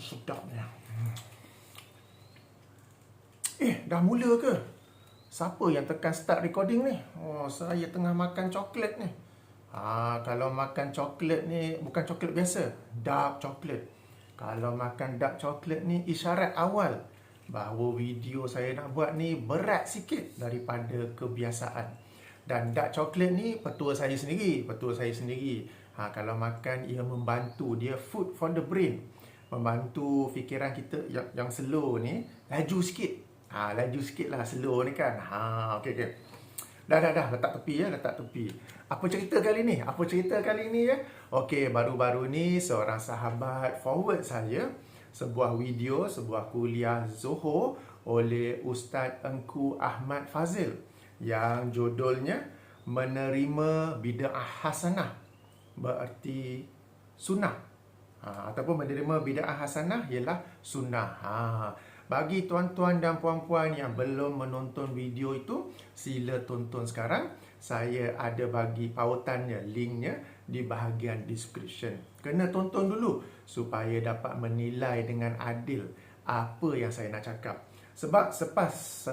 Sedapnya. Dah mula ke? Siapa yang tekan start recording ni? Oh, saya tengah makan coklat ni. Kalau makan coklat ni bukan coklat biasa, dark coklat. Kalau makan dark coklat ni isyarat awal bahawa video saya nak buat ni berat sikit daripada kebiasaan. Dan dark coklat ni petua saya sendiri. Kalau makan ia membantu, dia food for the brain. Membantu fikiran kita yang slow ni laju sikit. Laju sikit lah slow ni kan. Okey. Dah, letak tepi. Apa cerita kali ni ya? Okey, baru-baru ni seorang sahabat forward saya sebuah video, sebuah kuliah Zohor oleh Ustaz Engku Ahmad Fazil yang judulnya Menerima Bid'ah Hasanah, bererti sunnah. Ataupun menerima bid'ah hasanah ialah sunnah. Bagi tuan-tuan dan puan-puan yang belum menonton video itu, sila tonton sekarang. Saya ada bagi pautannya, linknya di bahagian description. Kena tonton dulu supaya dapat menilai dengan adil apa yang saya nak cakap. Sebab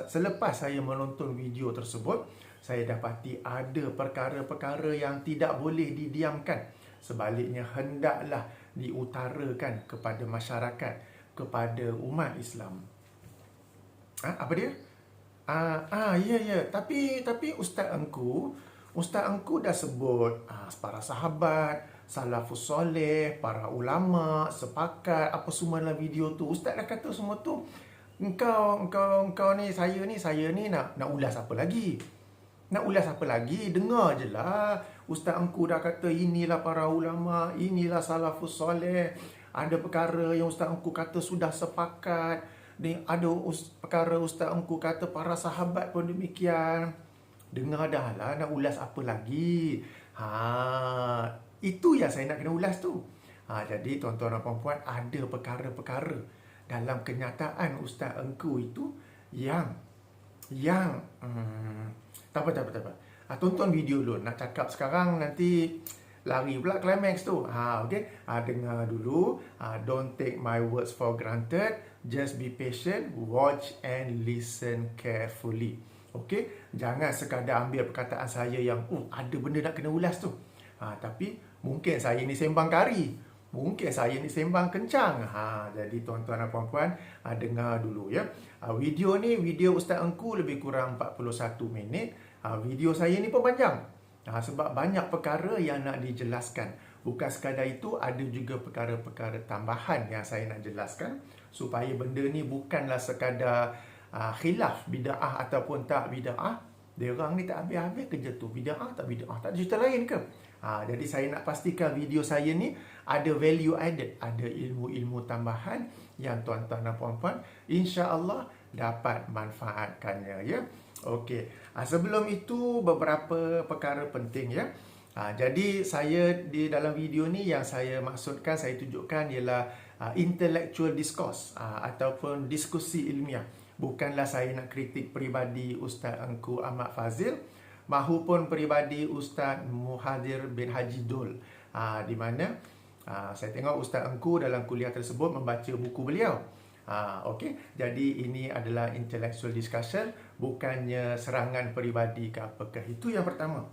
selepas saya menonton video tersebut, saya dapati ada perkara-perkara yang tidak boleh didiamkan. Sebaliknya hendaklah diutarakan kepada masyarakat, kepada umat Islam. Apa dia? Ya. Tapi Ustaz Engku dah sebut para sahabat, salafus soleh, para ulama sepakat apa semua dalam video tu. Ustaz dah kata semua tu. Engkau ni, saya ni nak ulas apa lagi? Dengar je lah. Ustaz Engku dah kata inilah para ulama, inilah salafus soleh. Ada perkara yang Ustaz Engku kata sudah sepakat. Ada perkara Ustaz Engku kata para sahabat pun demikian. Dengar dah lah, nak ulas apa lagi? Itu yang saya nak kena ulas tu. Jadi tuan-tuan dan puan-puan, ada perkara-perkara dalam kenyataan Ustaz Engku itu yang tak apa. Tonton video dulu. Nak cakap sekarang nanti lari pula climax tu. Okey. Dengar dulu. Don't take my words for granted. Just be patient. Watch and listen carefully. Okey. Jangan sekadar ambil perkataan saya yang ada benda nak kena ulas tu. Tapi mungkin saya ni sembang kari. Mungkin saya ni sembang kencang. Jadi tuan-tuan dan puan-puan, dengar dulu ya. Video Ustaz Engku lebih kurang 41 minit. Video saya ni pun panjang. Sebab banyak perkara yang nak dijelaskan. Bukan sekadar itu, ada juga perkara-perkara tambahan yang saya nak jelaskan. Supaya benda ni bukanlah sekadar khilaf bid'ah ataupun tak bid'ah. Dia orang ni tak habis-habis kerja tu. Bid'ah tak bid'ah. Tak ada cerita lain ke? Jadi saya nak pastikan video saya ni ada value added. Ada ilmu-ilmu tambahan yang tuan-tuan dan puan-puan insya-Allah dapat manfaatkannya ya. Okey. Sebelum itu beberapa perkara penting ya. Jadi saya di dalam video ni yang saya maksudkan, saya tunjukkan ialah intellectual discourse ataupun diskusi ilmiah. Bukanlah saya nak kritik peribadi Ustaz Engku Ahmad Fazil mahupun peribadi Ustaz Muhadir bin Haji Dul. Di mana saya tengok Ustaz Engku dalam kuliah tersebut membaca buku beliau. Okey, jadi ini adalah intellectual discussion, bukannya serangan peribadi ke apakah. Itu yang pertama.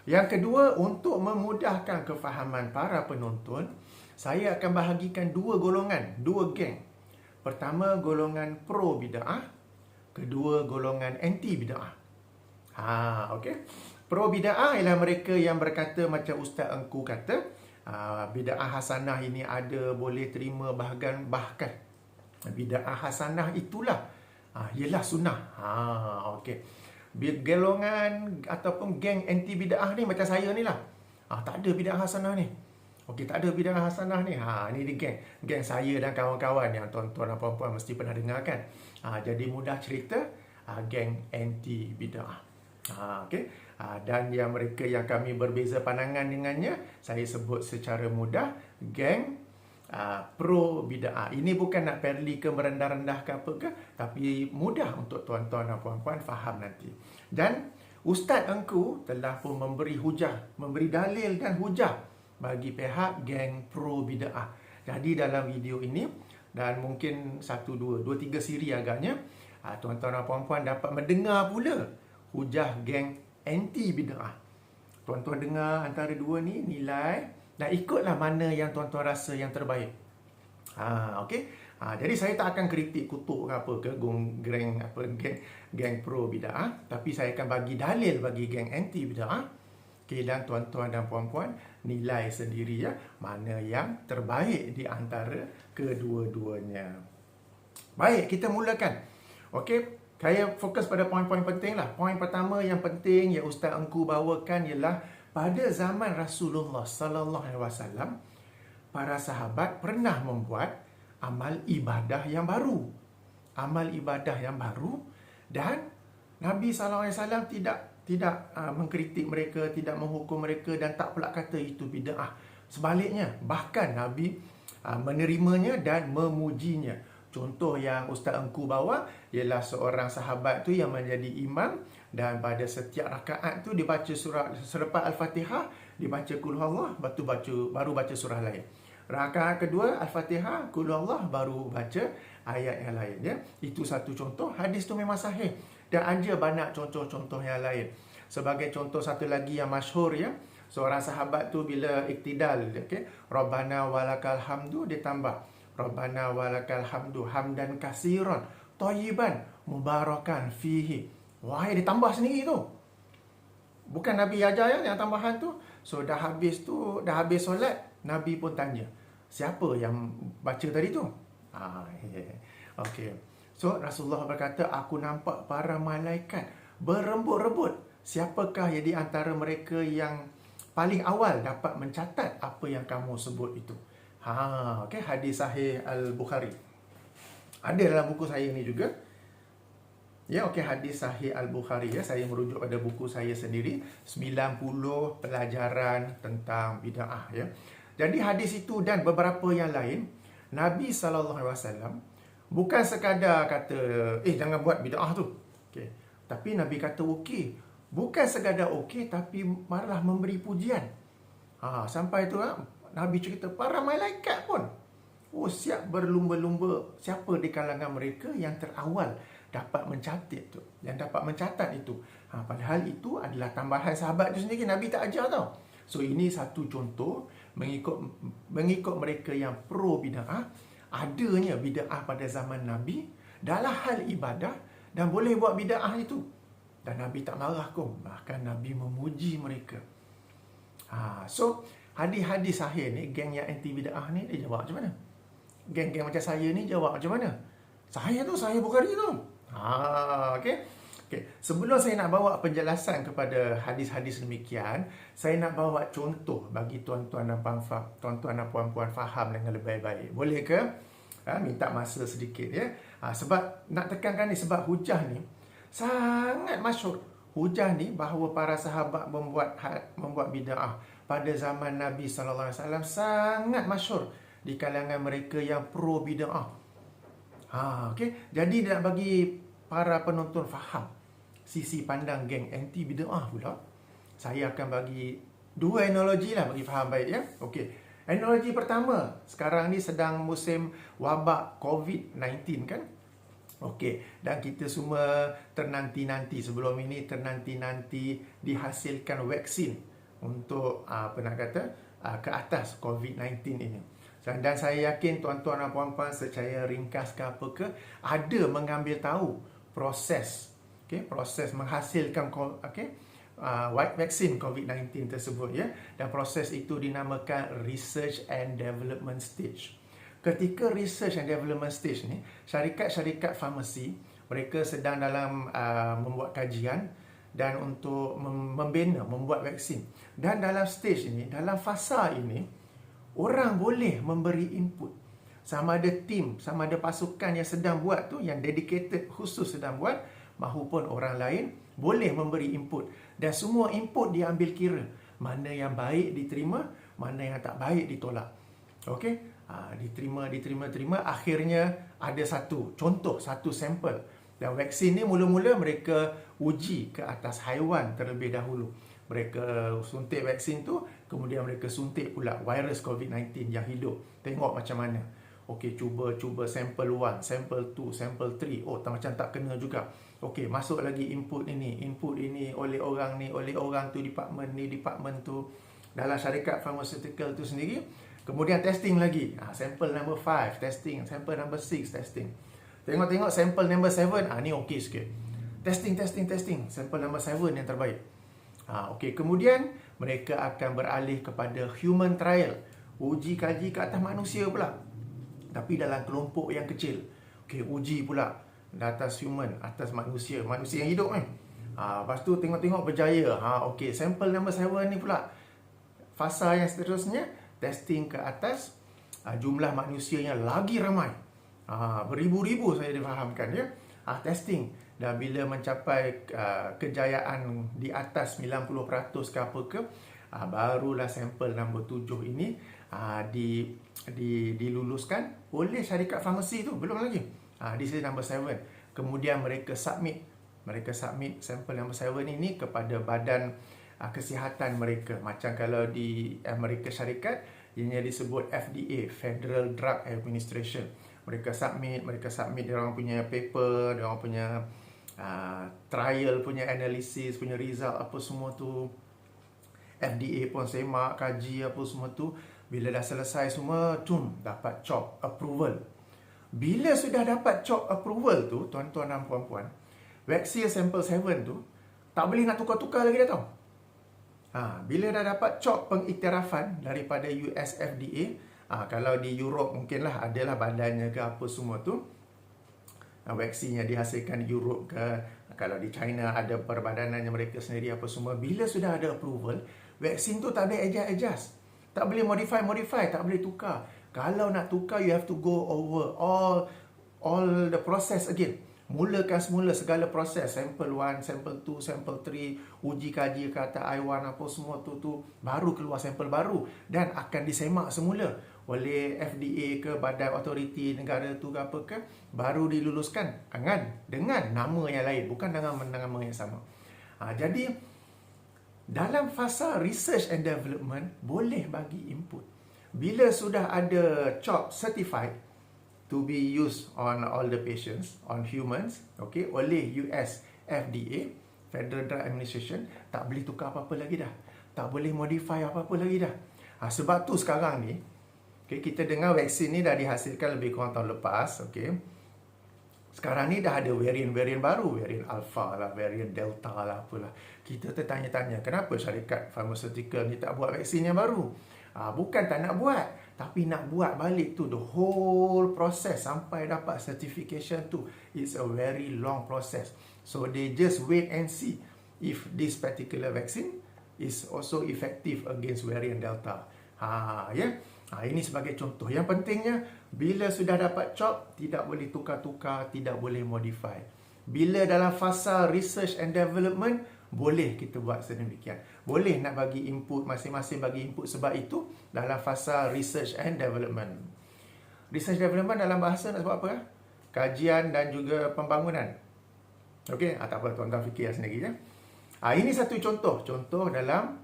Yang kedua, untuk memudahkan kefahaman para penonton, saya akan bahagikan dua golongan, dua geng. Pertama, golongan pro bid'ah. Kedua, golongan anti bid'ah. Okey. Pro bid'ah ialah mereka yang berkata macam Ustaz Engku kata, bid'ah hasanah ini ada, boleh terima, bahkan bid'ah hasanah itulah ialah sunnah. Okey. Golongan ataupun geng anti bid'ah ni macam saya ni lah. Tak ada bid'ah hasanah ni. Okey, tak ada bid'ah hasanah ni. Ni dia geng saya dan kawan-kawan yang tuan-tuan dan puan-puan mesti pernah dengar kan. Jadi mudah cerita, geng anti bid'ah. Okey. Dan yang mereka yang kami berbeza pandangan dengannya, saya sebut secara mudah geng pro bid'ah. Ini bukan nak perli ke merendah-rendah ke apa ke, tapi mudah untuk tuan-tuan dan puan-puan faham nanti. Dan Ustaz Engku telah pun memberi hujah, memberi dalil dan hujah bagi pihak geng pro bid'ah. Jadi dalam video ini, dan mungkin 2, 3 siri agaknya, tuan-tuan dan puan-puan dapat mendengar pula hujah geng anti bid'ah. Tuan-tuan dengar antara dua ni nilai dan ikutlah mana yang tuan-tuan rasa yang terbaik. Okey. Jadi saya tak akan kritik, kutuk ke apa ke geng pro bid'ah, tapi saya akan bagi dalil bagi geng anti bid'ah. Okey, dan tuan-tuan dan puan-puan nilai sendiri ya mana yang terbaik di antara kedua-duanya. Baik, kita mulakan. Okey, saya fokus pada poin-poin penting lah. Poin pertama yang penting yang Ustaz Engku bawakan ialah pada zaman Rasulullah sallallahu alaihi wasallam, para sahabat pernah membuat amal ibadah yang baru. Amal ibadah yang baru, dan Nabi sallallahu alaihi wasallam tidak mengkritik mereka, tidak menghukum mereka dan tak pula kata itu bid'ah. Sebaliknya, bahkan Nabi menerimanya dan memujinya. Contoh yang Ustaz Engku bawa ialah seorang sahabat tu yang menjadi imam, dan pada setiap rakaat tu dibaca surah selepas Al-Fatihah, dibaca Qul Huwallah, baru baca surah lain. Rakaat kedua Al-Fatihah, Qul Huwallah, baru baca ayat yang lain ya. Itu satu contoh. Hadis tu memang sahih. Dan ada banyak contoh-contoh yang lain. Sebagai contoh satu lagi yang masyhur ya, seorang sahabat tu bila iktidal, okey, Rabbana walakal hamdu, dia tambah Rabbana walakal hamdu hamdan kasiran thayyiban mubarakan fihi. Wah, dia tambah sendiri tu. Bukan Nabi ajar ya yang tambahan tu. So dah habis solat, Nabi pun tanya, siapa yang baca tadi tu? Okey. So Rasulullah berkata, aku nampak para malaikat berebut-rebut siapakah yang di antara mereka yang paling awal dapat mencatat apa yang kamu sebut itu. Okey, hadis sahih Al-Bukhari. Ada dalam buku saya ni juga. Ya, okey, hadis sahih Al-Bukhari ya. Saya merujuk pada buku saya sendiri, 90 pelajaran tentang bid'ah ya. Jadi hadis itu dan beberapa yang lain, Nabi SAW bukan sekadar kata, jangan buat bid'ah tu. Okay. Tapi Nabi kata okey. Bukan sekadar okey, tapi malah memberi pujian. Sampai tu Nabi cerita para malaikat pun siap berlumba-lumba siapa di kalangan mereka yang terawal dapat mencatat tu, yang dapat mencatat itu. Padahal itu adalah tambahan sahabat tu sendiri, Nabi tak ajar tau. So ini satu contoh mengikut mereka yang pro bid'ah, adanya bid'ah pada zaman Nabi dalam hal ibadah, dan boleh buat bid'ah itu. Dan Nabi tak marah pun, bahkan Nabi memuji mereka. So hadis-hadis sahih ni, geng yang anti bid'ah ni, dia jawab macam mana? Geng-geng macam saya ni jawab macam mana? Saya tu, Sahih Bukhari tu. Okey. Sebelum saya nak bawa penjelasan kepada hadis-hadis demikian, saya nak bawa contoh bagi tuan-tuan dan puan-puan faham dengan lebih baik. Boleh ke? Minta masa sedikit ya. Sebab nak tekankan ni, sebab hujah ni sangat masyhur. Hujah ni bahawa para sahabat membuat bid'ah pada zaman Nabi sallallahu alaihi wasallam sangat masyhur di kalangan mereka yang pro bid'ah. Okey. Jadi nak bagi para penonton faham sisi pandang geng anti bid'ah pula, saya akan bagi dua analogi lah bagi faham baik ya. Okey. Analogi pertama, sekarang ni sedang musim wabak COVID-19 kan? Okey, dan kita semua ternanti-nanti, sebelum ini ternanti-nanti dihasilkan vaksin untuk ke atas COVID-19 ini. Dan saya yakin tuan-tuan dan puan-puan secara ringkas ke apa ke, ada mengambil tahu proses menghasilkan vaksin COVID-19 tersebut ya. Dan proses itu dinamakan research and development stage. Ketika research and development stage ni, syarikat-syarikat farmasi mereka sedang dalam membuat kajian dan untuk membuat vaksin. Dan dalam stage ini, dalam fasa ini, orang boleh memberi input. Sama ada tim, sama ada pasukan yang sedang buat tu, yang dedicated khusus sedang buat, mahupun orang lain boleh memberi input. Dan semua input diambil kira. Mana yang baik diterima, mana yang tak baik ditolak. Okey? Diterima. Akhirnya ada satu sampel. Dan vaksin ni mula-mula mereka uji ke atas haiwan terlebih dahulu. Mereka suntik vaksin tu Kemudian mereka suntik pula virus COVID-19 yang hidup. Tengok macam mana. Okey, cuba sampel 1, sampel 2, sampel 3. Oh, macam tak kena juga. Okey, masuk lagi input ini oleh orang ni, oleh orang tu, department ni, department tu. Dalam syarikat pharmaceutical tu sendiri. Kemudian testing lagi. Sampel number 5, testing. Sampel number 6, testing. Tengok sampel number 7. Ni okey sikit. Testing. Sampel number 7 yang terbaik. Okey, kemudian mereka akan beralih kepada human trial. Uji kaji ke atas manusia pula. Tapi dalam kelompok yang kecil. Okey, uji pula di atas human, atas manusia yang hidup ni. Lepas tu tengok berjaya. Okey, sampel number 7 ni pula. Fasa yang seterusnya, testing ke atas jumlah manusia yang lagi ramai. Beribu-ribu saya difahamkan ya. Testing. Dan bila mencapai kejayaan di atas 90% ke apa ke, barulah sampel nombor 7 ini diluluskan oleh syarikat farmasi tu. Belum lagi. This is number 7. Kemudian mereka submit sampel nombor 7 ini kepada badan kesihatan mereka. Macam kalau di Amerika Syarikat, ianya disebut FDA, Federal Drug Administration. Mereka submit dia orang punya paper, dia orang punya trial punya analysis, punya result apa semua tu. FDA pun semak, kaji apa semua tu. Bila dah selesai semua, dapat CHOP approval. Bila sudah dapat CHOP approval tu, tuan-tuan dan puan-puan, vaksin sampel 7 tu tak boleh nak tukar-tukar lagi dah tau. Bila dah dapat CHOP pengiktirafan daripada US FDA, kalau di Europe mungkinlah adalah badannya ke apa semua tu, vaksin yang dihasilkan di Europe ke, kalau di China ada perbadanannya mereka sendiri apa semua. Bila sudah ada approval, vaksin tu tak boleh adjust, tak boleh modify, tak boleh tukar. Kalau nak tukar, you have to go over all the process again. Mulakan semula segala proses, sampel 1, sampel 2, sampel 3, uji kaji kata I1 apa semua tu baru keluar sampel baru dan akan disemak semula oleh FDA ke badan autoriti negara tu ke apa ke, baru diluluskan dengan nama yang lain, bukan dengan nama yang sama. Jadi dalam fasa research and development boleh bagi input. Bila sudah ada CHOP certified to be used on all the patients, on humans, okay, oleh US FDA, Federal Drug Administration, tak boleh tukar apa-apa lagi dah. Tak boleh modify apa-apa lagi dah. Sebab tu sekarang ni, okay, kita dengar vaksin ni dah dihasilkan lebih kurang tahun lepas, okay. Sekarang ni dah ada varian-varian baru, varian alpha lah, varian delta lah, apalah. Kita tertanya-tanya, kenapa syarikat pharmaceutical ni tak buat vaksin yang baru? Bukan tak nak buat, tapi nak buat balik tu, the whole process sampai dapat certification tu, it's a very long process. So they just wait and see if this particular vaccine is also effective against variant delta. Ini sebagai contoh. Yang pentingnya, bila sudah dapat CHOP, tidak boleh tukar-tukar, tidak boleh modify. Bila dalam fasa research and development, boleh kita buat sedemikian. Boleh nak bagi input, masing-masing bagi input. Sebab itu dalam fasa research and development. Research development dalam bahasa nak sebut apa? Kajian dan juga pembangunan. Okey, tak apa, tuan-tuan fikir sendiri ya. Ini satu contoh dalam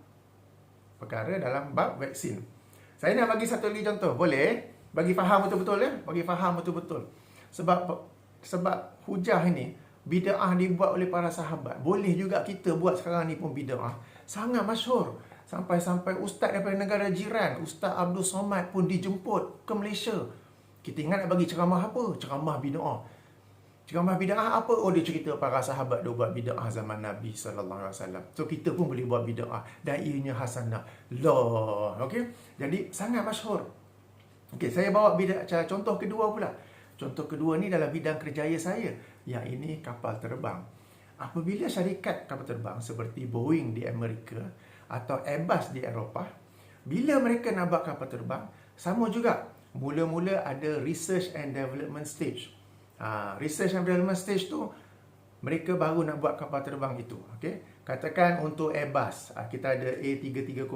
perkara dalam bab vaksin. Saya nak bagi satu lagi contoh. Boleh? Bagi faham betul-betul ya. Bagi faham betul-betul. Sebab hujah ini bid'ah dibuat oleh para sahabat. Boleh juga kita buat sekarang ni pun bid'ah. Sangat masyhur. Sampai-sampai ustaz daripada negara jiran, Ustaz Abdul Somad pun dijemput ke Malaysia. Kita ingat nak bagi ceramah apa? Ceramah bid'ah. Ceramah bid'ah apa? Oh, dia cerita para sahabat dia buat bid'ah zaman Nabi SAW. So, kita pun boleh buat bid'ah. Dan ianya hasanah. Loh. Okay? Jadi, sangat masyhur. Okay, saya bawa contoh kedua pula. Contoh kedua ni dalam bidang kerjaya saya. Yang ini kapal terbang. Apabila syarikat kapal terbang seperti Boeing di Amerika atau Airbus di Eropah, bila mereka nak buat kapal terbang, sama juga. Mula-mula ada research and development stage. Research and development stage tu, mereka baru nak buat kapal terbang itu. Okay? Katakan untuk Airbus, kita ada A330,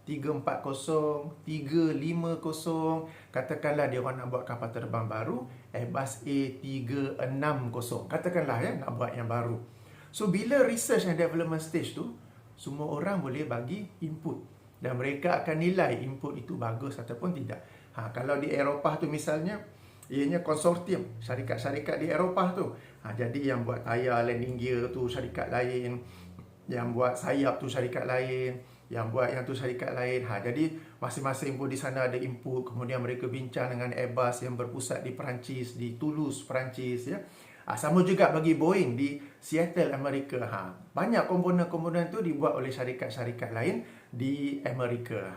340, 350. Katakanlah dia orang nak buat kapal terbang baru, Airbus A360. Katakanlah ya, nak buat yang baru. So, bila research and development stage tu, semua orang boleh bagi input. dan mereka akan nilai input itu bagus ataupun tidak. Kalau di Eropah tu misalnya, ianya konsortium, syarikat-syarikat di Eropah tu. Jadi yang buat tayar landing gear tu syarikat lain, yang buat sayap tu syarikat lain, yang buat yang tu syarikat lain. Jadi masing-masing pun di sana ada input. Kemudian mereka bincang dengan Airbus yang berpusat di Perancis, di Toulouse, Perancis, ya. Sama juga bagi Boeing di Seattle, Amerika. Banyak komponen-komponen tu dibuat oleh syarikat-syarikat lain di Amerika.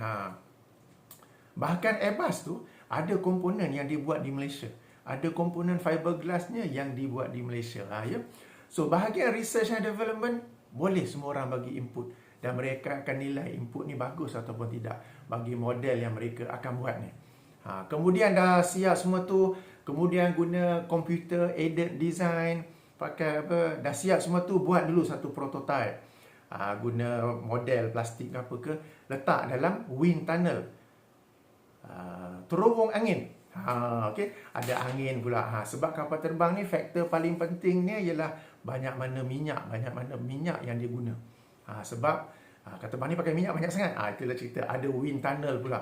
Bahkan Airbus tu ada komponen yang dibuat di Malaysia. Ada komponen fiberglassnya yang dibuat di Malaysia. Ya. So bahagian research and development, boleh semua orang bagi input. Dan mereka akan nilai input ni bagus ataupun tidak bagi model yang mereka akan buat ni. Kemudian dah siap semua tu, kemudian guna computer aided design, pakai apa, dah siap semua tu, buat dulu satu prototype. Guna model plastik apa ke, letak dalam wind tunnel. Terowong angin. Okay. Ada angin pula. Sebab kapal terbang ni faktor paling pentingnya ialah banyak mana minyak yang dia guna. Sebab kapal terbang ni pakai minyak banyak sangat. Itulah cerita. Ada wind tunnel pula.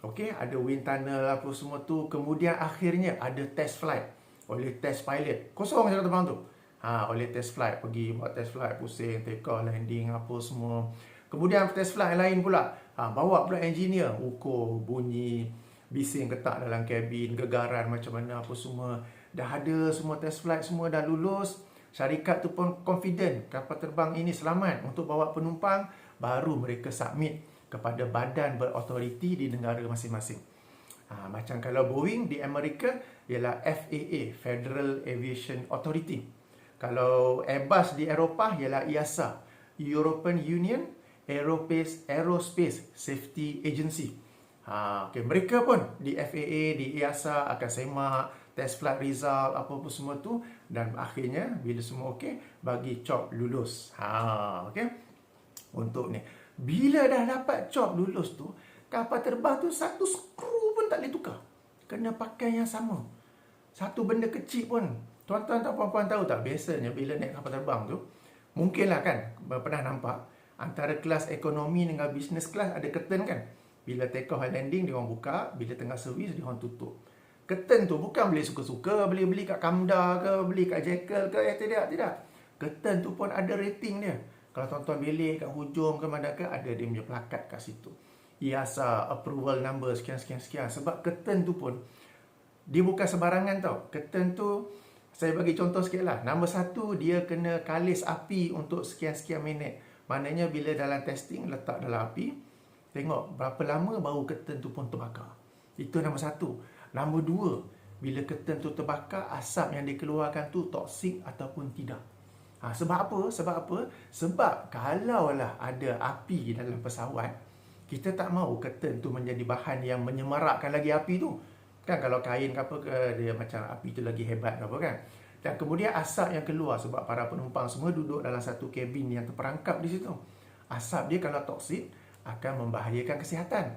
Okey, ada wind tunnel apa semua tu. Kemudian akhirnya ada test flight oleh test pilot. Kosong je kapal terbang tu. Oleh test flight, pergi buat test flight, pusing, take off, landing apa semua. Kemudian test flight lain pula, bawa pula engineer, ukur bunyi, bising ketak dalam kabin, gegaran macam mana apa semua. Dah ada semua test flight, semua dah lulus. Syarikat tu pun confident kapal terbang ini selamat untuk bawa penumpang, baru mereka submit kepada badan berautoriti di negara masing-masing. Macam kalau Boeing di Amerika ialah FAA, Federal Aviation Authority. Kalau Airbus di Eropah ialah EASA, European Union Aerospace Safety Agency. Okay, mereka pun di FAA, di EASA akan semak test flight result apa-apa semua tu, dan akhirnya bila semua okey, bagi cop lulus. Okay. Untuk ni, bila dah dapat cop lulus tu, kapal terbang tu satu skru pun tak boleh tukar. Kena pakai yang sama. Satu benda kecil pun. Tuan-tuan dan puan-puan tahu tak, biasanya bila naik kapal terbang tu, mungkinlah kan, pernah nampak, antara kelas ekonomi dengan business class ada curtain kan. Bila take off and landing, dia orang buka. Bila tengah servis, dia orang tutup. Curtain tu bukan beli suka-suka, beli kat Kamda ke, beli kat Jekyll ke, tidak. Curtain tu pun ada rating dia. Kalau tuan-tuan bilik kat hujung ke mana ke, ada dia punya plakat kat situ. EASA, approval number, sekian. Sebab curtain tu pun, dia bukan sembarangan tau. Curtain tu, saya bagi contoh sikit lah. Nombor satu, dia kena kalis api untuk sekian-sekian minit. Maknanya bila dalam testing, letak dalam api, tengok berapa lama baru curtain tu pun terbakar. Itu nombor satu. Nombor dua, bila curtain tu terbakar, asap yang dikeluarkan tu toksik ataupun tidak. Sebab apa? Sebab kalaulah ada api dalam pesawat, kita tak mahu curtain tu menjadi bahan yang menyemarakkan lagi api tu. Kan kalau kain ke apa ke, dia macam api tu lagi hebat ke apa kan. Dan kemudian asap yang keluar, sebab para penumpang semua duduk dalam satu kabin yang terperangkap di situ. Asap dia kalau toksik akan membahayakan kesihatan.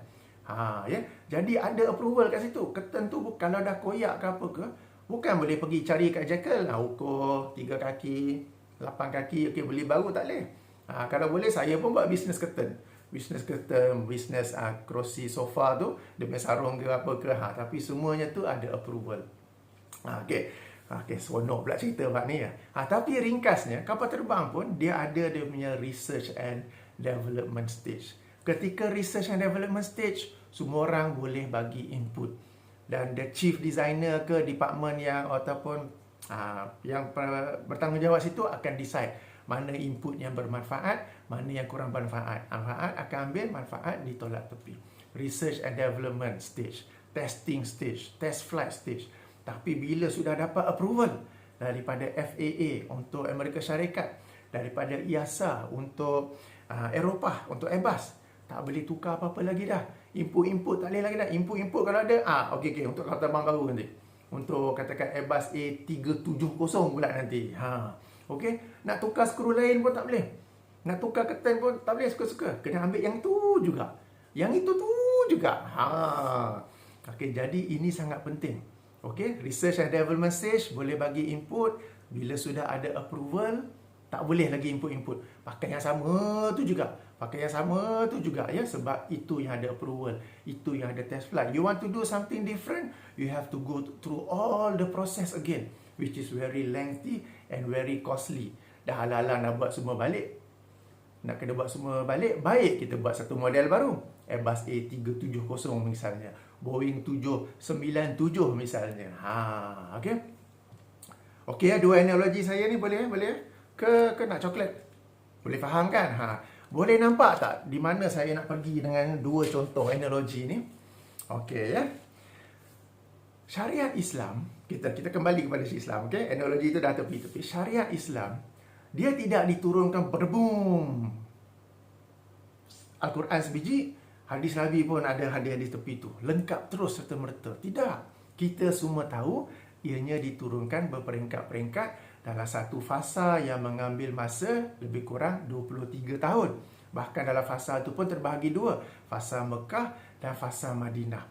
Ya. Jadi ada approval kat situ. Curtain tu kalau dah koyak ke apa ke, bukan boleh pergi cari kat Jekyll, ukur 3 kaki, 8 kaki, okey beli baru tak boleh. Kalau boleh, saya pun buat business curtain, business kerusi sofa tu, dia punya sarung ke apa ke, tapi semuanya tu ada approval. Okey, seronok pula cerita bab ni ya. Tapi ringkasnya, kapal terbang pun dia ada dia punya research and development stage. Ketika research and development stage, semua orang boleh bagi input. Dan the chief designer ke department yang ataupun yang bertanggungjawab situ akan decide mana input yang bermanfaat, mana yang kurang bermanfaat. Manfaat akan ambil, manfaat ditolak tepi. Research and development stage, testing stage, test flight stage. Tapi bila sudah dapat approval daripada FAA untuk Amerika Syarikat, daripada EASA untuk Eropah, untuk Airbus, tak boleh tukar apa-apa lagi dah. Input tak boleh lagi dah. Input kalau ada, okey, untuk kapal terbang baru nanti. Untuk katakan Airbus A370 pula nanti. Okey, nak tukar skru lain pun tak boleh. Nak tukar curtain pun tak boleh suka-suka. Kena ambil yang tu juga. Yang itu tu juga. Okey, jadi ini sangat penting. Okey, research and development stage boleh bagi input. Bila sudah ada approval, tak boleh lagi input. Pakai yang sama tu juga. pakai yang sama tu juga ya, sebab itu yang ada approval, itu yang ada test flight. You want to do something different, you have to go through all the process again, which is very lengthy and very costly. Dah ala-ala nak buat semua balik, nak kena buat semua balik, baik kita buat satu model baru, Airbus A370 misalnya, Boeing 797 misalnya. Okey. Okey ya, dua analogi saya ni boleh ke nak coklat? Boleh faham kan? Boleh nampak tak di mana saya nak pergi dengan dua contoh analogi ni? Okey ya. Syariat Islam, kita kembali kepada Islam, okey? Analogi itu dah tepi-tepi. Syariat Islam, dia tidak diturunkan berbum. Al-Quran sebiji, hadis Nabi pun ada hadis tepi tu. Lengkap terus serta-merta. Tidak. Kita semua tahu ianya diturunkan berperingkat-peringkat dalam satu fasa yang mengambil masa lebih kurang 23 tahun. Bahkan dalam fasa itu pun terbahagi dua. Fasa Mekah dan fasa Madinah.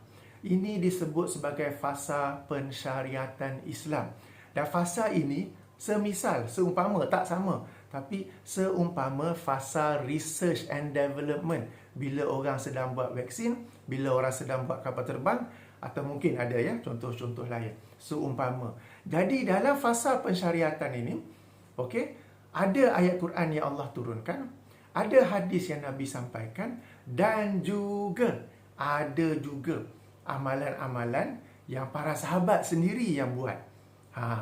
Ini disebut sebagai fasa pensyariatan Islam. Dan fasa ini seumpama, tak sama, tapi seumpama fasa research and development. Bila orang sedang buat vaksin, bila orang sedang buat kapal terbang, atau mungkin ada ya contoh-contoh lain. Seumpama. Jadi dalam fasa pensyariatan ini, okey, ada ayat Quran yang Allah turunkan, ada hadis yang Nabi sampaikan, dan juga ada juga amalan-amalan yang para sahabat sendiri yang buat.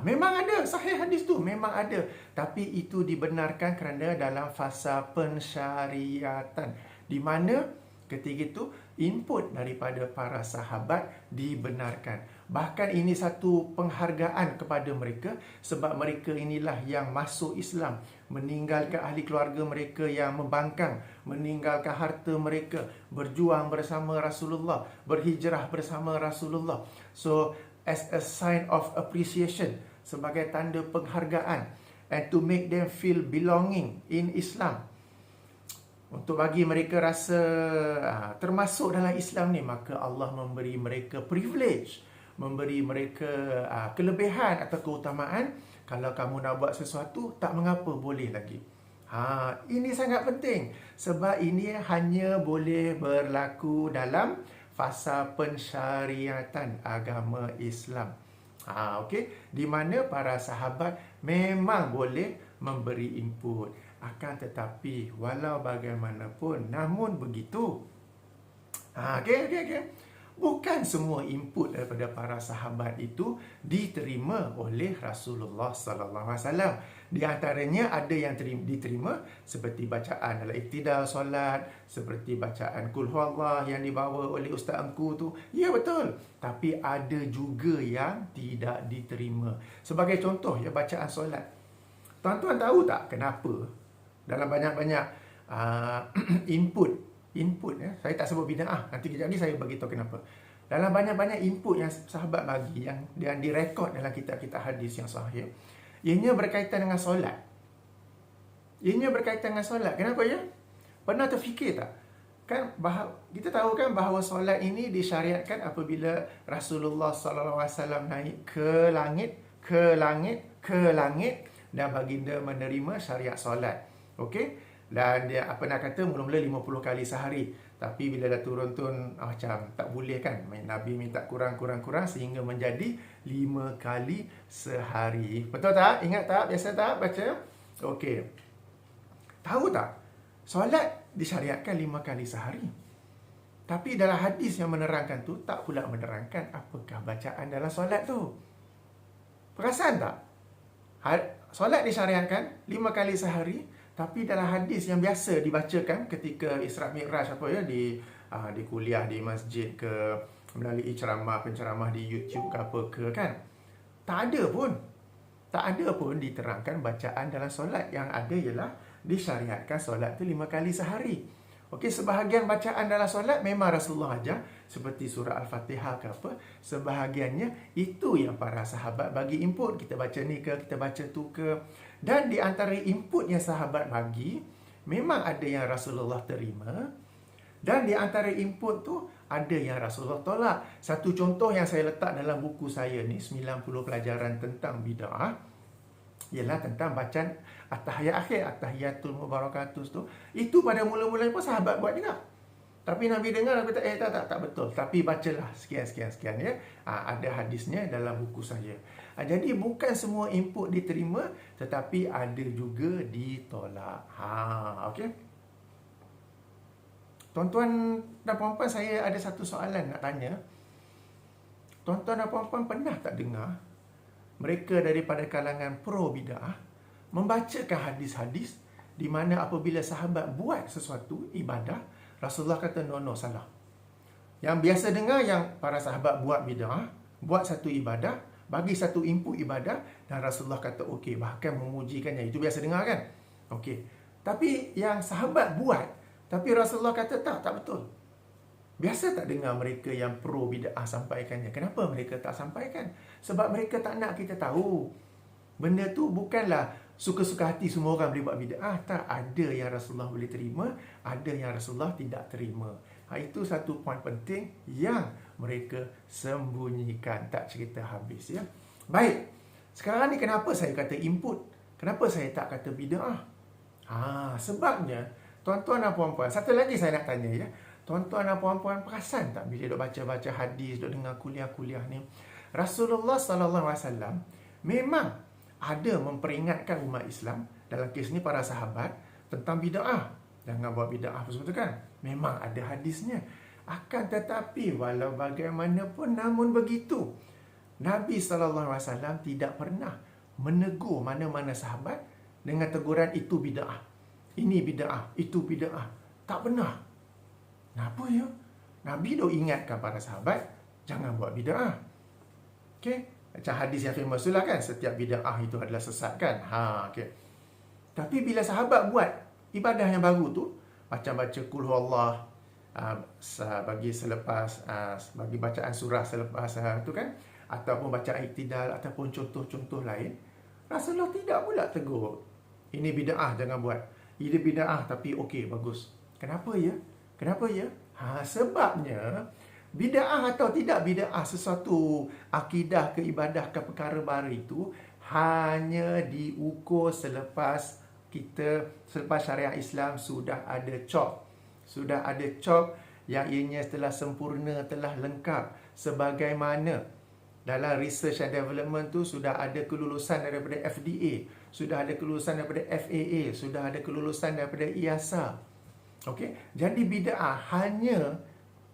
Memang ada sahih hadis tu, memang ada. Tapi itu dibenarkan kerana dalam fasa pensyariatan, di mana ketika itu input daripada para sahabat dibenarkan. Bahkan ini satu penghargaan kepada mereka, sebab mereka inilah yang masuk Islam, meninggalkan ahli keluarga mereka yang membangkang, meninggalkan harta mereka, berjuang bersama Rasulullah, berhijrah bersama Rasulullah. So as a sign of appreciation, sebagai tanda penghargaan, and to make them feel belonging in Islam, untuk bagi mereka rasa termasuk dalam Islam ni, maka Allah memberi mereka privilege, memberi mereka kelebihan atau keutamaan. Kalau kamu nak buat sesuatu, tak mengapa, boleh lagi. Ini sangat penting, sebab ini hanya boleh berlaku dalam fasa pensyariatan agama Islam. Okey, di mana para sahabat memang boleh memberi input. Akan tetapi walau bagaimanapun, namun begitu, okey. Bukan semua input daripada para sahabat itu diterima oleh Rasulullah sallallahu alaihi wasallam. Di antaranya ada yang diterima seperti bacaan dalam iktidal solat, seperti bacaan Qul Huwallah yang dibawa oleh Ustaz Engku tu. Ya, betul. Tapi ada juga yang tidak diterima. Sebagai contoh ya, bacaan solat. Tuan-tuan tahu tak kenapa dalam banyak-banyak input ya, saya tak sebut bid'ah, nanti kejap lagi saya bagi tahu kenapa. Dalam banyak-banyak input yang sahabat bagi, yang direkod dalam kitab-kitab hadis yang sahih, ianya berkaitan dengan solat. Kenapa ya? Pernah terfikir tak? Kan kita tahu kan bahawa solat ini disyariatkan apabila Rasulullah sallallahu alaihi wasallam naik ke langit dan baginda menerima syariat solat. Okey? Dan dia nak kata mula-mula 50 kali sehari. Tapi bila dah turun-turun macam tak boleh kan, Nabi minta kurang sehingga menjadi 5 kali sehari. Betul tak? Ingat tak? Biasa tak baca? Okey. Tahu tak? Solat disyariatkan 5 kali sehari. Tapi dalam hadis yang menerangkan tu tak pula menerangkan apakah bacaan dalam solat tu. Perasan tak? Solat disyariatkan 5 kali sehari. Tapi dalam hadis yang biasa dibacakan ketika Isra Mi'raj di kuliah di masjid ke, melalui penceramah di YouTube ke apa ke kan, tak ada pun diterangkan bacaan dalam solat. Yang ada ialah disyariatkan solat tu 5 kali sehari. Okey, sebahagian bacaan dalam solat memang Rasulullah ajar, seperti surah Al-Fatihah ke apa. Sebahagiannya itu yang para sahabat bagi input, kita baca ni ke, kita baca tu ke. Dan di antara input yang sahabat bagi, memang ada yang Rasulullah terima, dan di antara input tu ada yang Rasulullah tolak. Satu contoh yang saya letak dalam buku saya ni, 90 pelajaran tentang bid'ah, ialah tentang bacaan at-tahiyat akhir, at-tahiyatul mubarakatuh tu. Itu pada mula-mula pun sahabat buat juga. Tapi Nabi dengar, Nabi tak betul. Tapi bacalah sekian ya. Ada hadisnya dalam buku saya. Jadi bukan semua input diterima, tetapi ada juga ditolak. Okey. Tuan-tuan dan puan-puan, saya ada satu soalan nak tanya. Tuan-tuan dan puan-puan pernah tak dengar mereka daripada kalangan pro bid'ah membacakan hadis-hadis di mana apabila sahabat buat sesuatu ibadah, Rasulullah kata no, salah. Yang biasa dengar yang para sahabat buat bid'ah, buat satu ibadah, bagi satu input ibadah dan Rasulullah kata okey, bahkan memujikannya. Itu biasa dengar kan? Okey. Tapi yang sahabat buat, tapi Rasulullah kata tak betul. Biasa tak dengar mereka yang pro bid'ah sampaikannya. Kenapa mereka tak sampaikan? Sebab mereka tak nak kita tahu. Benda tu bukanlah suka-suka hati semua orang boleh buat bid'ah. Tak, ada yang Rasulullah boleh terima, ada yang Rasulullah tidak terima. Itu satu poin penting yang mereka sembunyikan, tak cerita habis ya. Baik. Sekarang ni kenapa saya kata input? Kenapa saya tak kata bid'ah? Sebabnya tuan-tuan dan puan-puan, satu lagi saya nak tanya ya. Tuan-tuan dan puan-puan perasan tak bila duk baca-baca hadis, duk dengar kuliah-kuliah ni, Rasulullah SAW memang ada memperingatkan umat Islam, dalam kes ni para sahabat, tentang bid'ah. Jangan buat bid'ah betul kan? Memang ada hadisnya. Akan tetapi walau bagaimanapun, namun begitu, Nabi SAW tidak pernah menegur mana-mana sahabat dengan teguran itu bid'ah, ini bid'ah, itu bid'ah. Tak pernah. Kenapa ya? Nabi dah ingatkan para sahabat, jangan buat bid'ah. Okey? Macam hadis yang famous tu lah kan, setiap bid'ah itu adalah sesat kan? Okey. Tapi bila sahabat buat ibadah yang baru tu, macam baca Qul Huwallah, bagi selepas, bagi bacaan surah selepas tu kan, ataupun bacaan iktidal, ataupun contoh-contoh lain, Rasulullah tidak pula tegur, ini bid'ah, jangan buat. Ini bid'ah tapi okey, bagus. Kenapa ya? Kenapa ya? Sebabnya bid'ah atau tidak bid'ah, sesuatu akidah ke ibadah ke perkara baru itu hanya diukur selepas syariat Islam sudah ada cop. Sudah ada cop yang ianya telah sempurna, telah lengkap. Sebagaimana dalam research and development tu sudah ada kelulusan daripada FDA, sudah ada kelulusan daripada FAA, sudah ada kelulusan daripada IASA. Okey, jadi bid'ah hanya,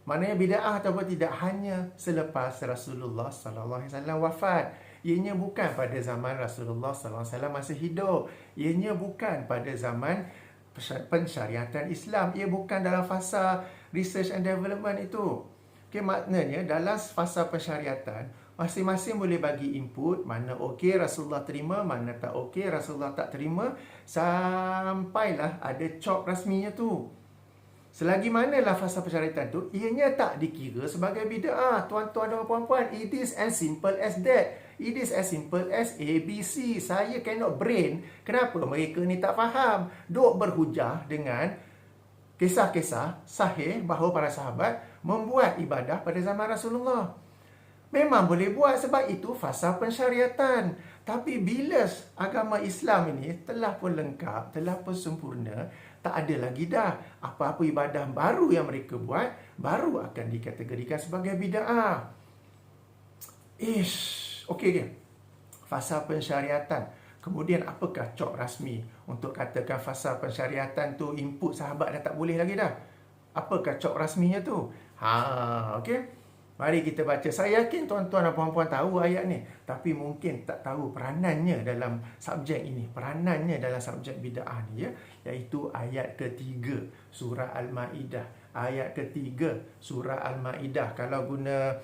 maknanya bid'ah ataupun tidak, hanya selepas Rasulullah sallallahu alaihi wasallam wafat. Ianya bukan pada zaman Rasulullah sallallahu alaihi wasallam masih hidup. Ianya bukan pada zaman pensyariatan Islam. Ia bukan dalam fasa research and development itu. Okey, maknanya dalam fasa pensyariatan, masing-masing boleh bagi input, mana okey Rasulullah terima, mana tak okey Rasulullah tak terima, sampailah ada cop rasminya tu. Selagi manalah fasa pensyariatan tu, ianya tak dikira sebagai bid'ah. Tuan-tuan dan puan-puan, it is as simple as that. It is as simple as ABC. Saya cannot brain kenapa mereka ni tak faham. Duk berhujah dengan kisah-kisah sahih bahawa para sahabat membuat ibadah pada zaman Rasulullah. Memang boleh buat sebab itu fasa pensyariatan. Tapi bila agama Islam ini telah pun lengkap, telah pun sempurna, tak ada lagi dah apa-apa ibadah baru yang mereka buat baru akan dikategorikan sebagai bid'ah. Okey ke? Fasa pensyariatan. Kemudian apakah cop rasmi untuk katakan fasa pensyariatan tu input sahabat dah tak boleh lagi dah? Apakah cop rasminya tu? Okey. Mari kita baca. Saya yakin tuan-tuan dan puan-puan tahu ayat ni, tapi mungkin tak tahu peranannya dalam subjek ini, peranannya dalam subjek bid'ah ni ya, iaitu ayat ketiga surah Al-Maidah. Ayat ketiga surah Al-Maidah. Kalau guna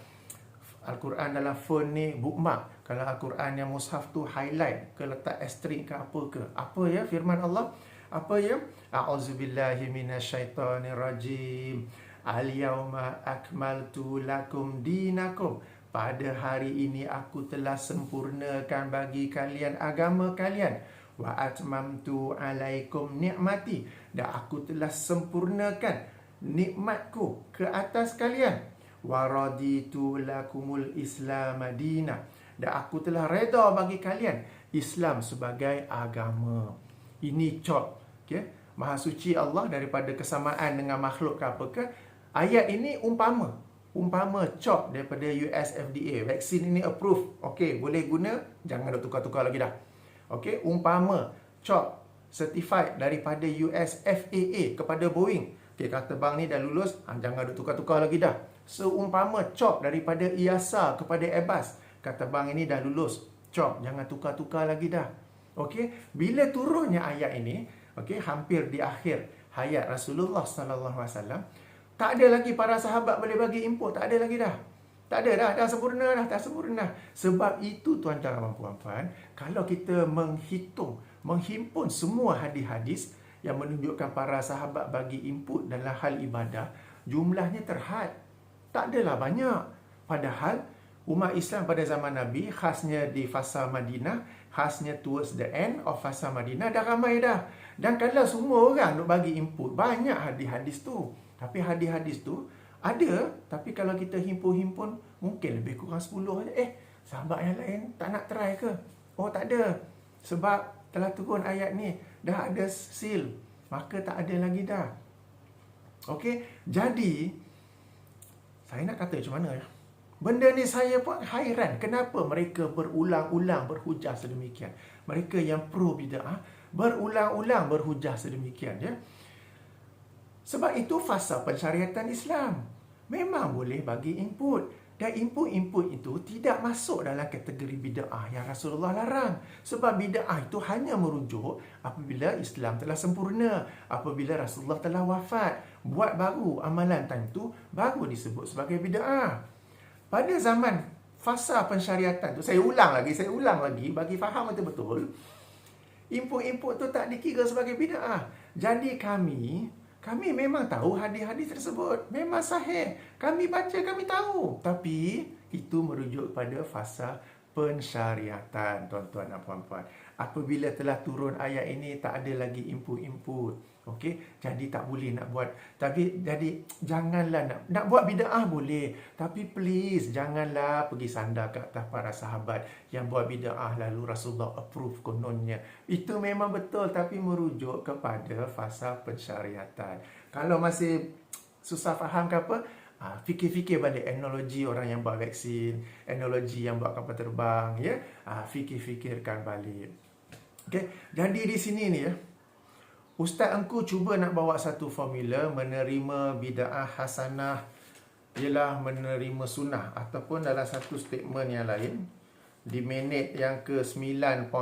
Al-Quran dalam phone ni bookmark, kalau Al-Quran yang mushaf tu highlight ke, letak asterisk ke apa ke. Apa ya firman Allah? Apa ya? A'udzubillahi minasyaitonirrajim. Al-yawma akmaltu lakum dinakum. Pada hari ini aku telah sempurnakan bagi kalian agama kalian. Wa atmamtu alaikum ni'mati. Dan aku telah sempurnakan nikmatku ke atas kalian. Wa raditu lakumul islam madina. dan aku telah reda bagi kalian Islam sebagai agama. Ini cop. Okay? Maha suci Allah daripada kesamaan dengan makhluk ke apakah. Ayat ini umpama cop daripada US FDA. Vaksin ini approve. Okey, boleh guna. Jangan ada tukar-tukar lagi dah. Okey, umpama cop certified daripada US FAA kepada Boeing. Okey, kata bang ni dah lulus. Jangan ada tukar-tukar lagi dah. Seumpama cop daripada IASA kepada Airbus. Kata bang ini dah lulus. Cop, jangan tukar-tukar lagi dah. Okey, bila turunnya ayat ini, okey, hampir di akhir hayat Rasulullah sallallahu alaihi wasallam, tak ada lagi para sahabat boleh bagi input. Tak ada lagi dah. Tak ada dah. Dah sempurna dah. Tak sempurna. Sebab itu tuan-tuan dan puan-puan, kalau kita menghimpun semua hadis-hadis yang menunjukkan para sahabat bagi input dalam hal ibadah, jumlahnya terhad. Tak adalah banyak. Padahal umat Islam pada zaman Nabi, khasnya di fasa Madinah, khasnya towards the end of fasa Madinah, dah ramai dah. Dan kalau semua orang nak bagi input, banyak hadis-hadis tu. Tapi hadis-hadis tu ada, tapi kalau kita himpun-himpun, mungkin lebih kurang 10 aja. Sahabat yang lain tak nak try ke? Oh, tak ada. Sebab telah turun ayat ni, dah ada seal. Maka tak ada lagi dah. Okey, jadi saya nak kata macam mana ya? Benda ni saya pun hairan. Kenapa mereka berulang-ulang berhujah sedemikian? Mereka yang pro bid'ah berulang-ulang berhujah sedemikian ya. Sebab itu fasa pensyariatan Islam. Memang boleh bagi input. Dan input-input itu tidak masuk dalam kategori bid'ah yang Rasulullah larang. Sebab bid'ah itu hanya merujuk apabila Islam telah sempurna. Apabila Rasulullah telah wafat. Buat baru amalan time itu baru disebut sebagai bid'ah. Pada zaman fasa pensyariatan tu, saya ulang lagi bagi faham betul-betul. Input-input tu tak dikira sebagai bid'ah. Jadi kami memang tahu hadis-hadis tersebut. Memang sahih. Kami baca, kami tahu. Tapi itu merujuk pada fasa pensyariatan, tuan-tuan dan puan-puan. Apabila telah turun ayat ini, tak ada lagi input-input. Okey, jadi tak boleh nak buat. Tapi jadi janganlah nak buat bid'ah boleh, tapi please janganlah pergi sandar ke atas para sahabat yang buat bid'ah lalu Rasulullah approve kononnya. Itu memang betul, tapi merujuk kepada fasa pensyariatan. Kalau masih susah faham ke apa, fikir-fikir balik analogi orang yang buat vaksin, analogi yang buat kapal terbang, ya. Fikir-fikirkan balik. Okey, jadi di sini ni ya, Ustaz Engku cuba nak bawa satu formula menerima bid'ah hasanah ialah menerima sunnah, ataupun dalam satu statement yang lain di minit yang ke 9.25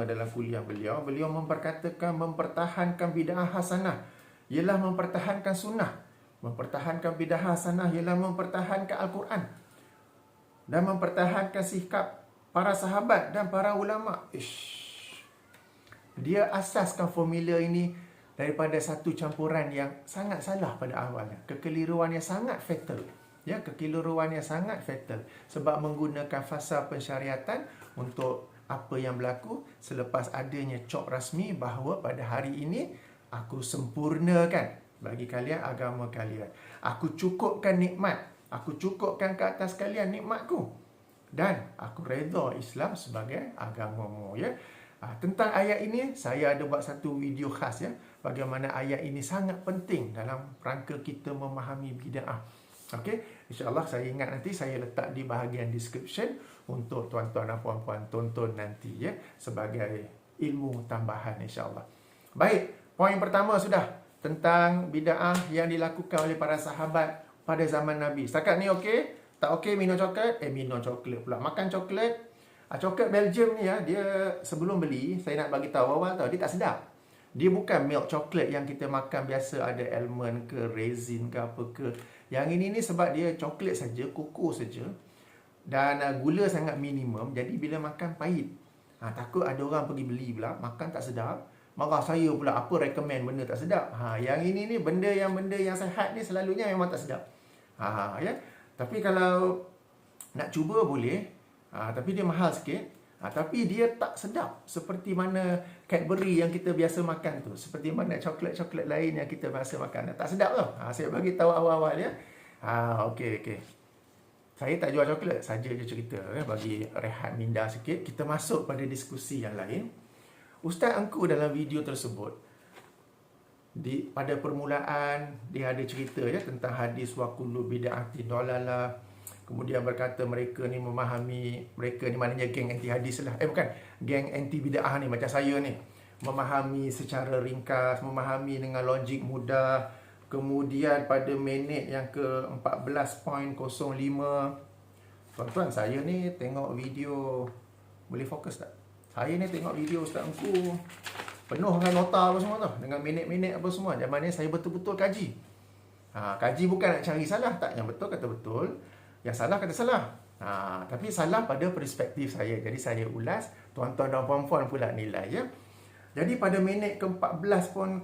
dalam kuliah beliau memperkatakan mempertahankan bid'ah hasanah ialah mempertahankan sunnah. Mempertahankan bid'ah hasanah ialah mempertahankan Al-Quran dan mempertahankan sikap para sahabat dan para ulama. Dia asaskan formula ini daripada satu campuran yang sangat salah pada awalnya. Kekeliruan yang sangat fatal. Ya, kekeliruan yang sangat fatal. Sebab menggunakan fasa pensyariatan untuk apa yang berlaku selepas adanya cop rasmi bahawa pada hari ini aku sempurnakan bagi kalian agama kalian. Aku cukupkan nikmat. Aku cukupkan ke atas kalian nikmatku. Dan aku redha Islam sebagai agamamu. Ya. Tentang ayat ini, saya ada buat satu video khas ya. Bagaimana ayat ini sangat penting dalam rangka kita memahami bid'ah. Okey, insya-Allah saya ingat nanti saya letak di bahagian description untuk tuan-tuan dan puan-puan tonton nanti ya, sebagai ilmu tambahan insya-Allah. Baik, poin pertama sudah tentang bid'ah yang dilakukan oleh para sahabat pada zaman Nabi. Setakat ni okey? Tak okey minum coklat? Minum coklat pula. Makan coklat. Coklat Belgium ni ya, dia sebelum beli, saya nak bagi tahu awal tahu, dia tak sedap. Dia bukan milk coklat yang kita makan biasa ada almond ke resin ke apa ke. Yang ini ni sebab dia coklat saja, koko saja. Dan gula sangat minimum, jadi bila makan pahit. Takut ada orang pergi beli pula, makan tak sedap. Marah saya pula, apa recommend benda tak sedap. Yang ini ni benda yang sihat ni selalunya memang tak sedap. Ya. Tapi kalau nak cuba boleh. Tapi dia mahal sikit. Tapi dia tak sedap seperti mana Cadbury yang kita biasa makan tu. Seperti mana coklat-coklat lain yang kita biasa makan. Tak sedap tau. Saya bagi tahu awal-awal ya. Okey. Saya tak jual coklat, saja je cerita bagi rehat minda sikit. Kita masuk pada diskusi yang lain. Ustaz Engku dalam video tersebut, pada permulaan dia ada cerita tentang hadis wa kullu bid'atin dalalah. Kemudian berkata mereka ni maknanya geng anti hadis lah. Bukan, geng anti bid'ah ni macam saya ni. Memahami secara ringkas, memahami dengan logik mudah. Kemudian pada minit yang ke-14.05, tuan-tuan, saya ni tengok video, boleh fokus tak? Saya ni tengok video Ustaz Engku penuh dengan nota apa semua tu, dengan minit-minit apa semua. Zaman ni saya betul-betul kaji. Kaji bukan nak cari salah, tak. Yang betul kata betul, yang salah kata salah. Tapi salah pada perspektif saya. Jadi saya ulas, tuan-tuan dan puan-puan pula nilai ya. Jadi pada minit ke-14.05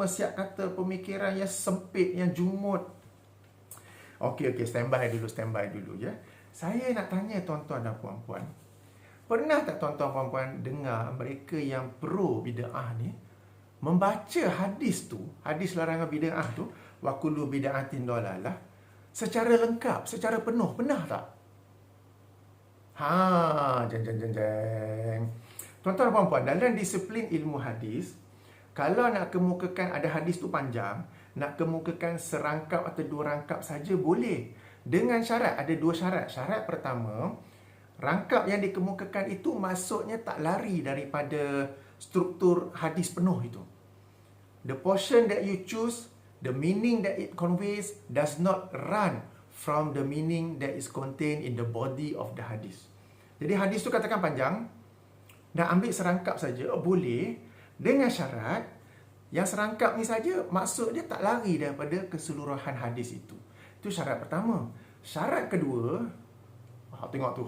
siap kata pemikiran yang sempit, yang jumut. Okey, standby dulu ya. Saya nak tanya tuan-tuan dan puan-puan, pernah tak tuan-tuan puan-puan dengar mereka yang pro bid'ah ni membaca hadis tu, hadis larangan bid'ah tu, wa kullu bid'atin dalalah, secara lengkap, secara penuh? Pernah tak? Jeng. Tuan-tuan dan puan-puan, dalam disiplin ilmu hadis, kalau nak kemukakan ada hadis tu panjang, nak kemukakan serangkap atau dua rangkap saja boleh. Dengan syarat, ada dua syarat. Syarat pertama, rangkap yang dikemukakan itu maksudnya tak lari daripada struktur hadis penuh itu. The portion that you choose, the meaning that it conveys does not run from the meaning that is contained in the body of the hadis. Jadi hadis tu katakan panjang, nak ambil serangkap saja boleh, dengan syarat yang serangkap ni saja maksud dia tak lari daripada keseluruhan hadis itu. Itu syarat pertama. Syarat kedua, tengok tu.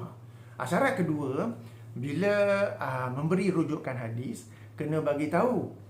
Syarat kedua, bila memberi rujukan hadis, kena bagi tahu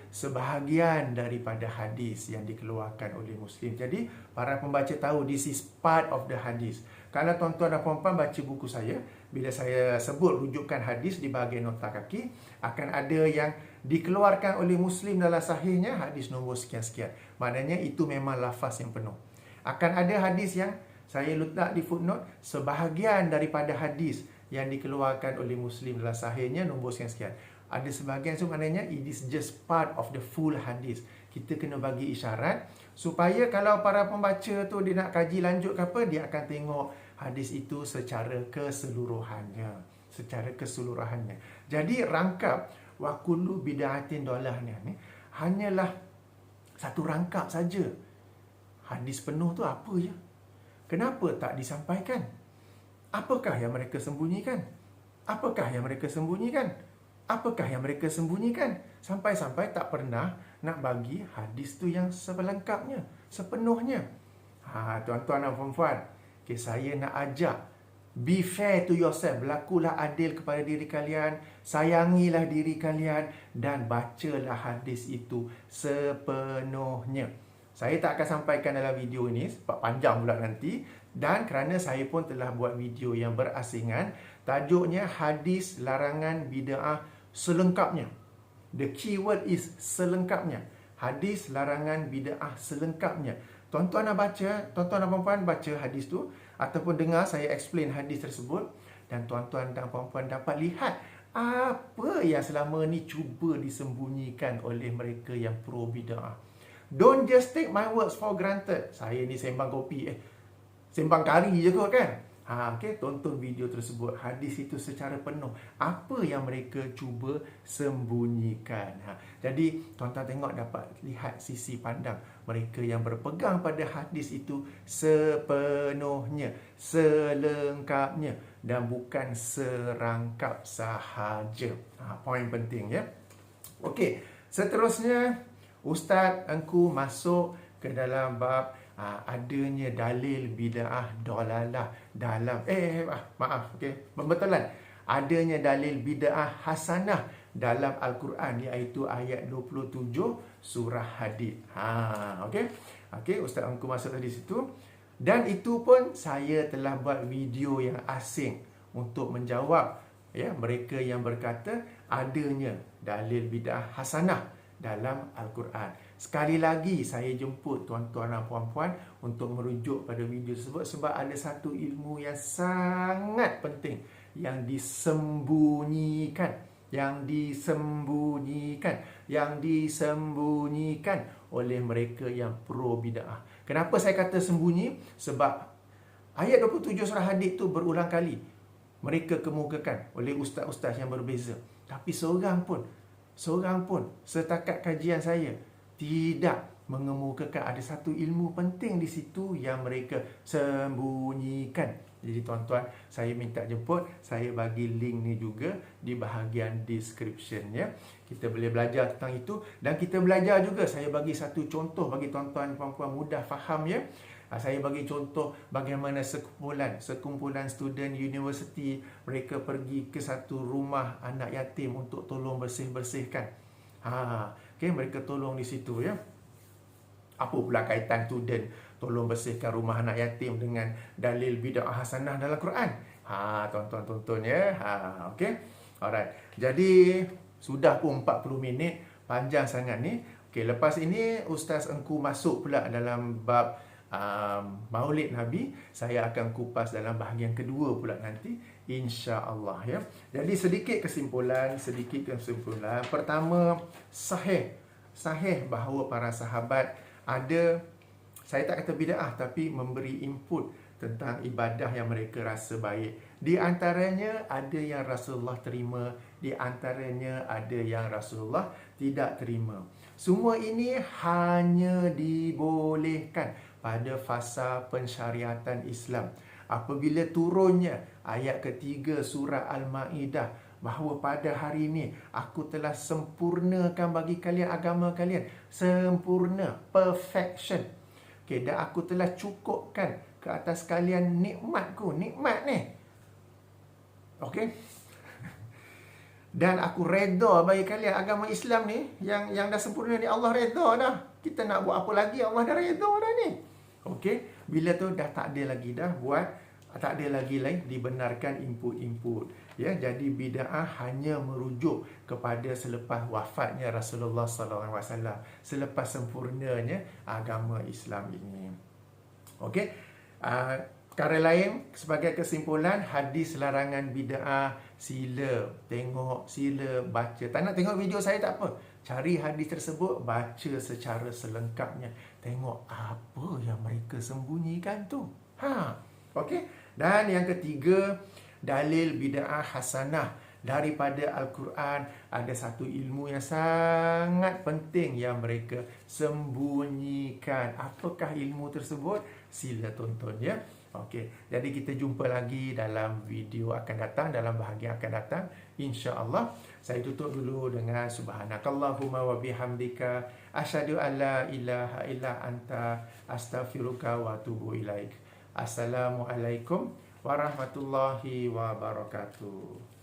sebahagian daripada hadis yang dikeluarkan oleh Muslim. Jadi para pembaca tahu this is part of the hadis. Kalau tuan-tuan dan puan-puan baca buku saya, bila saya sebut rujukan hadis di bahagian nota kaki, akan ada yang dikeluarkan oleh Muslim dalam sahihnya hadis nombor sekian-sekian. Maknanya itu memang lafaz yang penuh. Akan ada hadis yang saya letak di footnote, sebahagian daripada hadis yang dikeluarkan oleh Muslim dalam sahihnya nombor sekian-sekian. Ada sebahagian, so maknanya it is just part of the full hadis. Kita kena bagi isyarat supaya kalau para pembaca tu dia nak kaji lanjut ke apa, dia akan tengok hadis itu secara keseluruhannya. Jadi rangkap wa kullu bid'atin dalalah ni hanyalah satu rangkap saja. Hadis penuh tu apa ya? Kenapa tak disampaikan? Apakah yang mereka sembunyikan? Sampai-sampai tak pernah nak bagi hadis tu yang selengkapnya, sepenuhnya. Tuan-tuan dan puan-puan, saya nak ajak, be fair to yourself, berlakulah adil kepada diri kalian, sayangilah diri kalian dan bacalah hadis itu sepenuhnya. Saya tak akan sampaikan dalam video ini sebab panjang pula nanti, dan kerana saya pun telah buat video yang berasingan, tajuknya hadis larangan bid'ah selengkapnya. The keyword is selengkapnya. Hadis larangan bid'ah selengkapnya. Tuan-tuan dan puan-puan baca hadis tu ataupun dengar saya explain hadis tersebut, dan tuan-tuan dan puan-puan dapat lihat apa yang selama ni cuba disembunyikan oleh mereka yang pro bid'ah. Don't just take my words for granted. Saya ni sembang kopi, sembang kari je kot kan. Tonton video tersebut, hadis itu secara penuh. Apa yang mereka cuba sembunyikan. Jadi tuan-tuan tengok, dapat lihat sisi pandang mereka yang berpegang pada hadis itu sepenuhnya, selengkapnya, dan bukan serangkap sahaja. Poin penting ya. Okey, seterusnya Ustaz Engku masuk ke dalam bab adanya dalil bid'ah dalalah dalam pembetulan. Adanya dalil bid'ah hasanah dalam Al-Quran, iaitu ayat 27 surah Hadid. Okey, Ustaz Engku masuk di situ, dan itu pun saya telah buat video yang asing untuk menjawab mereka yang berkata adanya dalil bid'ah hasanah dalam Al-Quran. Sekali lagi saya jemput tuan-tuan dan puan-puan untuk merujuk pada video tersebut sebab ada satu ilmu yang sangat penting yang disembunyikan, yang disembunyikan oleh mereka yang pro bid'ah. Kenapa saya kata sembunyi? Sebab ayat 27 surah Hadid tu berulang kali mereka kemukakan oleh ustaz-ustaz yang berbeza. Tapi seorang pun setakat kajian saya tidak mengemukakan ada satu ilmu penting di situ yang mereka sembunyikan. Jadi tuan-tuan, saya minta jemput, saya bagi link ni juga di bahagian description ya. Kita boleh belajar tentang itu dan kita belajar juga, saya bagi satu contoh bagi tuan-tuan dan puan-puan mudah faham ya. Saya bagi contoh bagaimana sekumpulan student universiti mereka pergi ke satu rumah anak yatim untuk tolong bersih-bersihkan. Okay, mereka tolong di situ ya. Apa pula kaitan student tolong bersihkan rumah anak yatim dengan dalil bid'ah hasanah dalam Quran? Tuan-tuan tonton ya. Okey. Alright. Jadi sudah pun 40 minit, panjang sangat ni. Okey, lepas ini Ustaz Engku masuk pula dalam bab Maulid Nabi. Saya akan kupas dalam bahagian kedua pula nanti, insya-Allah ya. Jadi sedikit kesimpulan. Pertama, sahih bahawa para sahabat ada, saya tak kata bid'ah, tapi memberi input tentang ibadah yang mereka rasa baik. Di antaranya ada yang Rasulullah terima, di antaranya ada yang Rasulullah tidak terima. Semua ini hanya dibolehkan pada fasa pensyariatan Islam. Apabila turunnya ayat ketiga surah Al-Ma'idah, bahawa pada hari ini aku telah sempurnakan bagi kalian agama kalian. Sempurna, perfection. Okay, dan aku telah cukupkan ke atas kalian nikmatku. Nikmat ni. Okey. Dan aku reda bagi kalian agama Islam ni yang dah sempurna ni. Allah reda dah. Kita nak buat apa lagi? Allah dah reda dah ni. Okey. Bila tu dah tak ada lagi dah buat, tak ada lagi lain dibenarkan input-input. Ya, jadi bid'ah hanya merujuk kepada selepas wafatnya Rasulullah SAW, selepas sempurnanya agama Islam ini. Okey. Perkara lain sebagai kesimpulan, hadis larangan bid'ah, sila tengok, sila baca. Tak nak tengok video saya tak apa. Cari hadis tersebut, baca secara selengkapnya. Tengok apa yang mereka sembunyikan tu. Okey. Dan yang ketiga, dalil bid'ah hasanah daripada Al-Quran. Ada satu ilmu yang sangat penting yang mereka sembunyikan. Apakah ilmu tersebut? Sila tonton ya. Okey, jadi kita jumpa lagi dalam video akan datang, dalam bahagian akan datang, insya-Allah. Saya tutup dulu dengan subhanakallahumma wa bihamdika asyhadu an la ilaha illa anta astaghfiruka wa atubu ilaik. Assalamualaikum warahmatullahi wabarakatuh.